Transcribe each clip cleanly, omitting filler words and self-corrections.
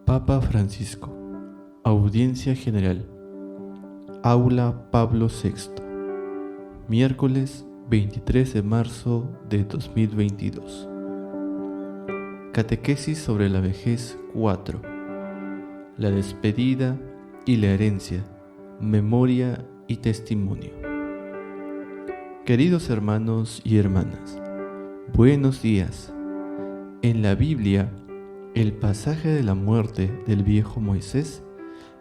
Papa Francisco. Audiencia General. Aula Pablo VI. Miércoles 23 de marzo de 2022. Catequesis sobre la vejez 4. La despedida y la herencia, memoria y testimonio. Queridos hermanos y hermanas, buenos días. En la Biblia, el pasaje de la muerte del viejo Moisés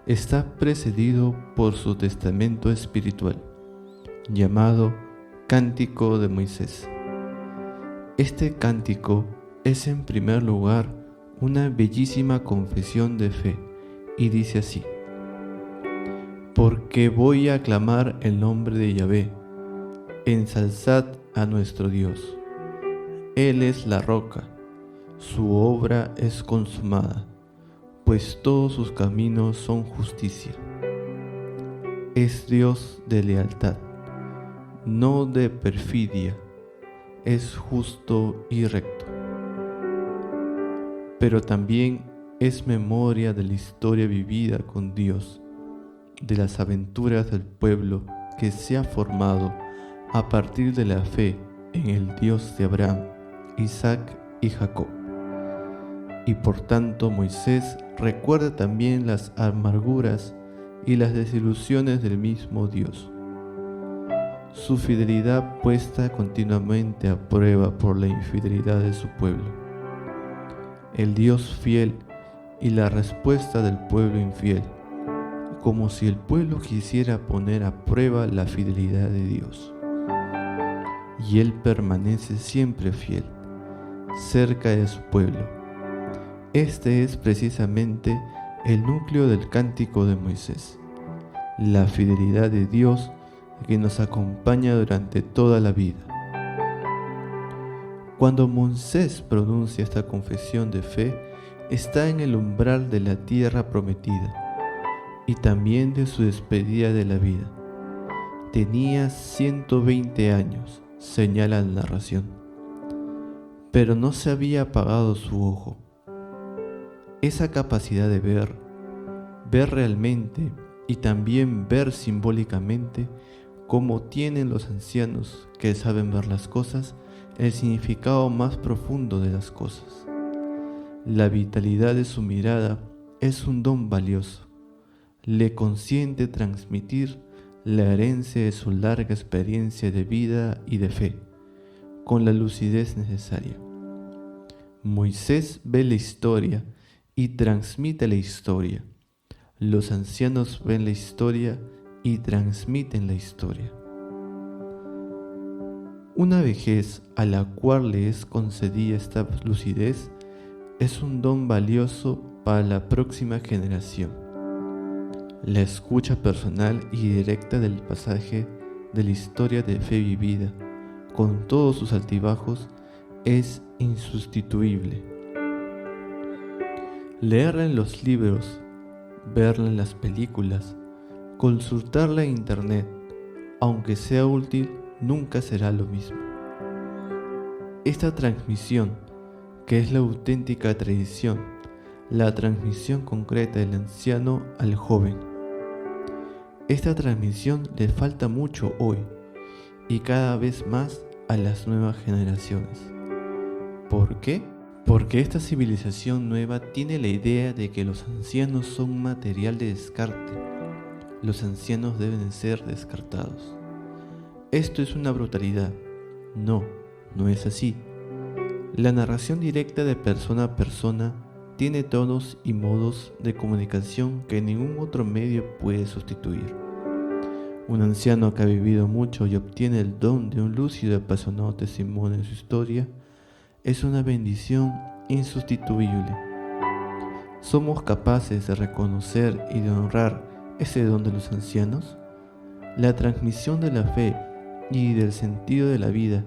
está precedido por su testamento espiritual, llamado Cántico de Moisés. Este cántico es en primer lugar una bellísima confesión de fe y dice así: porque voy a aclamar el nombre de Yahvé, ensalzad a nuestro Dios. Él es la roca, su obra es consumada, pues todos sus caminos son justicia. Es Dios de lealtad, no de perfidia, es justo y recto. Pero también es memoria de la historia vivida con Dios, de las aventuras del pueblo que se ha formado a partir de la fe en el Dios de Abraham, Isaac y Jacob. Y por tanto Moisés recuerda también las amarguras y las desilusiones del mismo Dios, su fidelidad puesta continuamente a prueba por la infidelidad de su pueblo, el Dios fiel y la respuesta del pueblo infiel, como si el pueblo quisiera poner a prueba la fidelidad de Dios. Y Él permanece siempre fiel, cerca de su pueblo. Este es precisamente el núcleo del Cántico de Moisés, la fidelidad de Dios que nos acompaña durante toda la vida. Cuando Moisés pronuncia esta confesión de fe, está en el umbral de la tierra prometida y también de su despedida de la vida. Tenía 120 años, señala la narración, pero no se había apagado su ojo. Esa capacidad de ver realmente y también ver simbólicamente, como tienen los ancianos que saben ver las cosas, el significado más profundo de las cosas. La vitalidad de su mirada es un don valioso. Le consiente transmitir la herencia de su larga experiencia de vida y de fe, con la lucidez necesaria. Moisés ve la historia y transmite la historia. Los ancianos ven la historia y transmiten la historia. Una vejez a la cual le es concedida esta lucidez es un don valioso para la próxima generación. La escucha personal y directa del pasaje de la historia de fe vivida, con todos sus altibajos, es insustituible. Leerla en los libros, verla en las películas, consultarla en internet, aunque sea útil, nunca será lo mismo. Esta transmisión, que es la auténtica tradición, la transmisión concreta del anciano al joven. Esta transmisión le falta mucho hoy y cada vez más a las nuevas generaciones. ¿Por qué? Porque esta civilización nueva tiene la idea de que los ancianos son material de descarte. Los ancianos deben ser descartados. Esto es una brutalidad. No es así. La narración directa de persona a persona tiene tonos y modos de comunicación que ningún otro medio puede sustituir. Un anciano que ha vivido mucho y obtiene el don de un lúcido y apasionado testimonio de su historia es una bendición insustituible. ¿Somos capaces de reconocer y de honrar ese don de los ancianos? La transmisión de la fe y del sentido de la vida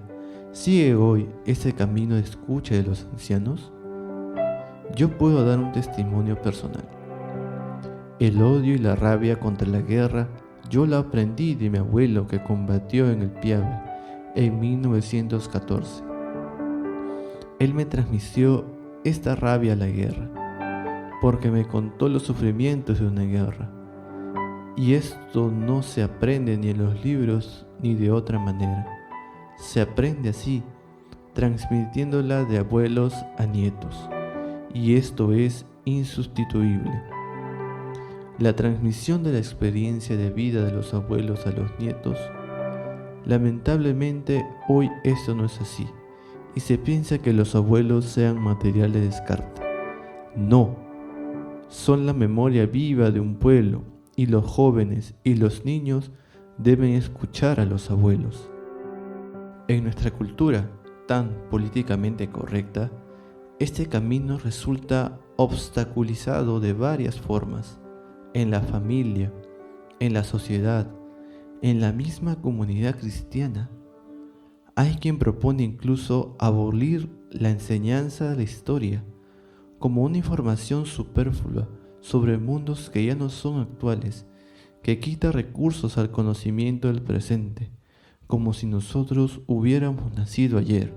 ¿sigue hoy ese camino de escucha de los ancianos? Yo puedo dar un testimonio personal. El odio y la rabia contra la guerra yo la aprendí de mi abuelo que combatió en el Piave en 1914. Él me transmitió esta rabia a la guerra. porque me contó los sufrimientos de una guerra. Y esto no se aprende ni en los libros ni de otra manera. Se aprende así, transmitiéndola de abuelos a nietos. Y esto es insustituible. La transmisión de la experiencia de vida de los abuelos a los nietos, lamentablemente hoy esto no es así, y se piensa que los abuelos sean material de descarte. No, son la memoria viva de un pueblo, y los jóvenes y los niños deben escuchar a los abuelos. En nuestra cultura tan políticamente correcta, este camino resulta obstaculizado de varias formas, en la familia, en la sociedad, en la misma comunidad cristiana. Hay quien propone incluso abolir la enseñanza de la historia como una información superflua sobre mundos que ya no son actuales, que quita recursos al conocimiento del presente, como si nosotros hubiéramos nacido ayer.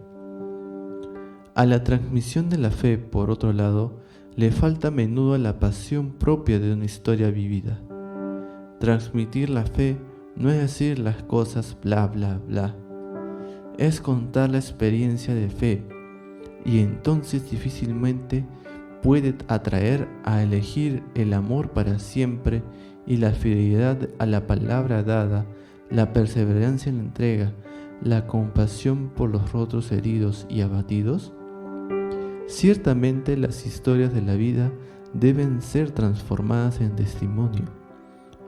A la transmisión de la fe, por otro lado, le falta a menudo la pasión propia de una historia vivida. Transmitir la fe no es decir las cosas bla bla bla, es contar la experiencia de fe, y entonces difícilmente puede atraer a elegir el amor para siempre y la fidelidad a la palabra dada, la perseverancia en la entrega, la compasión por los rotos, heridos y abatidos. Ciertamente las historias de la vida deben ser transformadas en testimonio,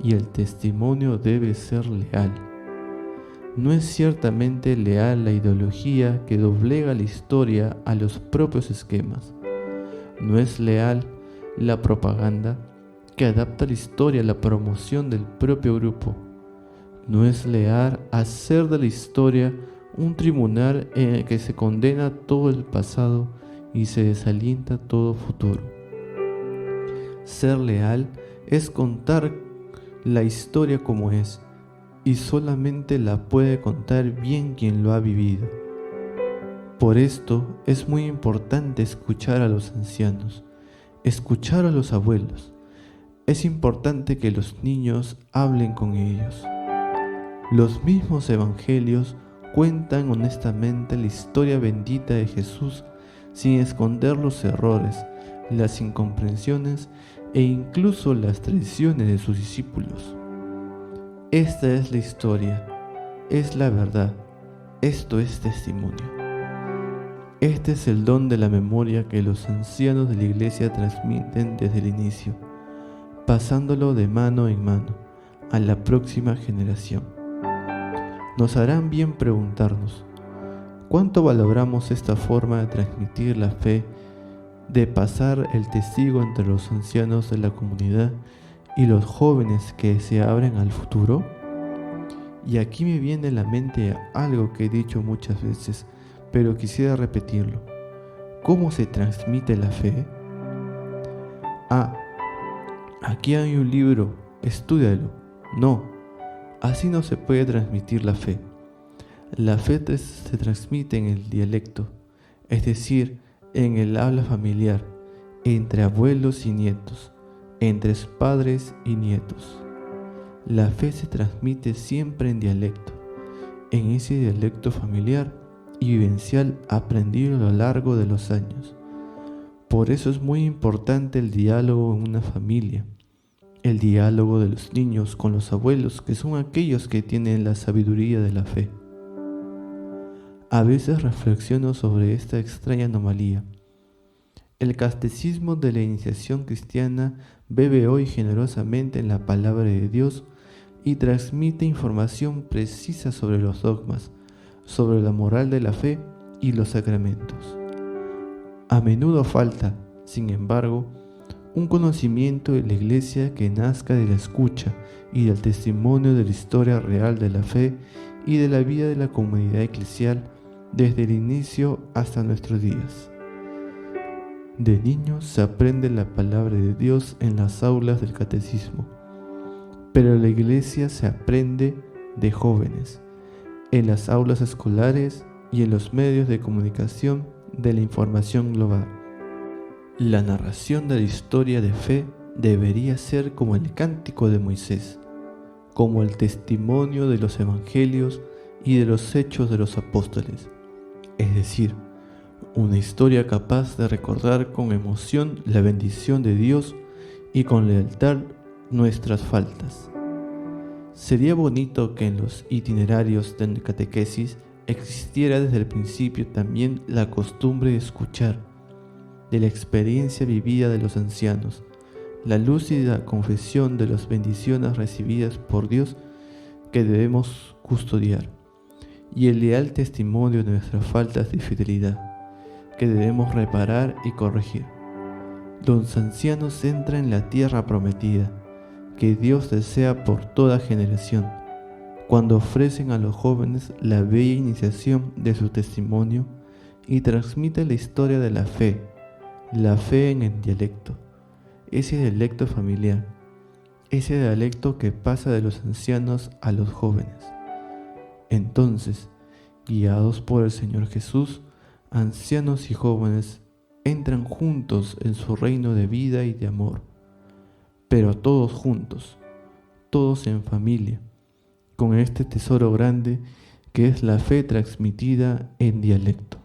y el testimonio debe ser leal. No es ciertamente leal la ideología que doblega la historia a los propios esquemas. No es leal la propaganda que adapta la historia a la promoción del propio grupo. No es leal hacer de la historia un tribunal en el que se condena todo el pasado y se desalienta todo futuro. Ser leal es contar la historia como es, y solamente la puede contar bien quien lo ha vivido. Por esto es muy importante escuchar a los ancianos, escuchar a los abuelos. Es importante que los niños hablen con ellos. Los mismos evangelios cuentan honestamente la historia bendita de Jesús sin esconder los errores, las incomprensiones e incluso las traiciones de sus discípulos. Esta es la historia, es la verdad, esto es testimonio. Este es el don de la memoria que los ancianos de la iglesia transmiten desde el inicio, pasándolo de mano en mano a la próxima generación. Nos harán bien preguntarnos, ¿cuánto valoramos esta forma de transmitir la fe, de pasar el testigo entre los ancianos de la comunidad y los jóvenes que se abren al futuro? Y aquí me viene a la mente algo que he dicho muchas veces, pero quisiera repetirlo. ¿Cómo se transmite la fe? Aquí hay un libro, estúdialo. No, así no se puede transmitir la fe. La fe se transmite en el dialecto, es decir, en el habla familiar, entre abuelos y nietos, entre padres y nietos. La fe se transmite siempre en dialecto, en ese dialecto familiar y vivencial aprendido a lo largo de los años. Por eso es muy importante el diálogo en una familia, el diálogo de los niños con los abuelos, que son aquellos que tienen la sabiduría de la fe. A veces reflexiono sobre esta extraña anomalía. El catecismo de la iniciación cristiana bebe hoy generosamente en la palabra de Dios y transmite información precisa sobre los dogmas, sobre la moral de la fe y los sacramentos. A menudo falta, sin embargo, un conocimiento de la Iglesia que nazca de la escucha y del testimonio de la historia real de la fe y de la vida de la comunidad eclesial desde el inicio hasta nuestros días. De niños se aprende la palabra de Dios en las aulas del catecismo, pero la Iglesia se aprende de jóvenes, en las aulas escolares y en los medios de comunicación de la información global. La narración de la historia de fe debería ser como el cántico de Moisés, como el testimonio de los evangelios y de los hechos de los apóstoles, es decir, una historia capaz de recordar con emoción la bendición de Dios y con lealtad nuestras faltas. Sería bonito que en los itinerarios de catequesis existiera desde el principio también la costumbre de escuchar, de la experiencia vivida de los ancianos, la lúcida confesión de las bendiciones recibidas por Dios que debemos custodiar, y el leal testimonio de nuestras faltas de fidelidad, que debemos reparar y corregir. Los ancianos entran en la tierra prometida, que Dios desea por toda generación, cuando ofrecen a los jóvenes la bella iniciación de su testimonio y transmiten la historia de la fe en el dialecto, ese dialecto familiar, ese dialecto que pasa de los ancianos a los jóvenes. Entonces, guiados por el Señor Jesús, ancianos y jóvenes entran juntos en su reino de vida y de amor, pero todos juntos, todos en familia, con este tesoro grande que es la fe transmitida en dialecto.